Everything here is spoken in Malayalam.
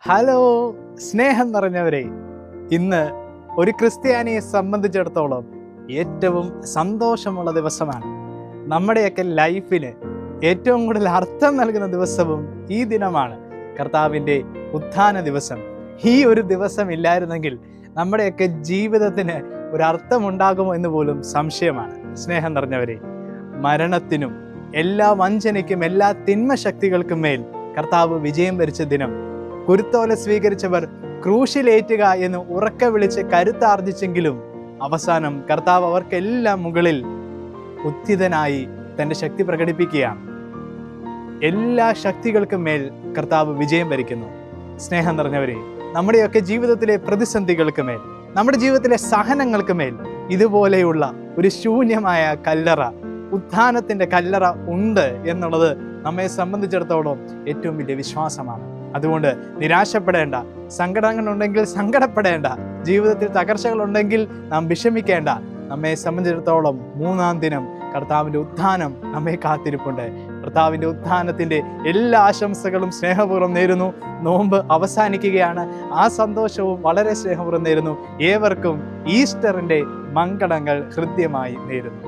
ഹലോ സ്നേഹം നിറഞ്ഞവരെ, ഇന്ന് ഒരു ക്രിസ്ത്യാനിയെ സംബന്ധിച്ചിടത്തോളം ഏറ്റവും സന്തോഷമുള്ള ദിവസമാണ്. നമ്മുടെയൊക്കെ ലൈഫിന് ഏറ്റവും കൂടുതൽ അർത്ഥം നൽകുന്ന ദിവസവും ഈ ദിനമാണ്, കർത്താവിൻ്റെ ഉത്ഥാന ദിവസം. ഈ ഒരു ദിവസം ഇല്ലായിരുന്നെങ്കിൽ നമ്മുടെയൊക്കെ ജീവിതത്തിന് ഒരു അർത്ഥമുണ്ടാകുമോ എന്ന് പോലും സംശയമാണ്. സ്നേഹം നിറഞ്ഞവരെ, മരണത്തിനും എല്ലാ വഞ്ചനയ്ക്കും എല്ലാ തിന്മ ശക്തികൾക്കും മേൽ കർത്താവ് വിജയം വരിച്ച ദിനം, കുരുത്തോല സ്വീകരിച്ചവർ ക്രൂശിലേറ്റുക എന്ന് ഉറക്കെ വിളിച്ച് കരുത്താർജിച്ചെങ്കിലും അവസാനം കർത്താവ് അവർക്കെല്ലാം മുകളിൽ ഉത്ഥിതനായി തൻ്റെ ശക്തി പ്രകടിപ്പിക്കുകയാണ്. എല്ലാ ശക്തികൾക്കും മേൽ കർത്താവ് വിജയം വരിക്കുന്നു. സ്നേഹം നിറഞ്ഞവരെ, നമ്മുടെയൊക്കെ ജീവിതത്തിലെ പ്രതിസന്ധികൾക്ക് മേൽ, നമ്മുടെ ജീവിതത്തിലെ സഹനങ്ങൾക്ക് മേൽ ഇതുപോലെയുള്ള ഒരു ശൂന്യമായ കല്ലറ, ഉത്ഥാനത്തിൻ്റെ കല്ലറ ഉണ്ട് എന്നുള്ളത് നമ്മെ സംബന്ധിച്ചിടത്തോളം ഏറ്റവും വലിയ വിശ്വാസമാണ്. അതുകൊണ്ട് നിരാശപ്പെടേണ്ട, സങ്കടങ്ങളുണ്ടെങ്കിൽ സങ്കടപ്പെടേണ്ട, ജീവിതത്തിൽ തകർച്ചകളുണ്ടെങ്കിൽ നാം വിഷമിക്കേണ്ട. നമ്മെ സംബന്ധിച്ചിടത്തോളം മൂന്നാം ദിനം കർത്താവിൻ്റെ ഉത്ഥാനം നമ്മെ കാത്തിരിപ്പുണ്ട്. കർത്താവിൻ്റെ ഉത്ഥാനത്തിൻ്റെ എല്ലാ ആശംസകളും സ്നേഹപൂർവ്വം നേരുന്നു. നോമ്പ് അവസാനിക്കുകയാണ്. ആ സന്തോഷവും വളരെ സ്നേഹപൂർവ്വം നേരുന്നു. ഏവർക്കും ഈസ്റ്ററിൻ്റെ മംഗളങ്ങൾ ഹൃദ്യമായി നേരുന്നു.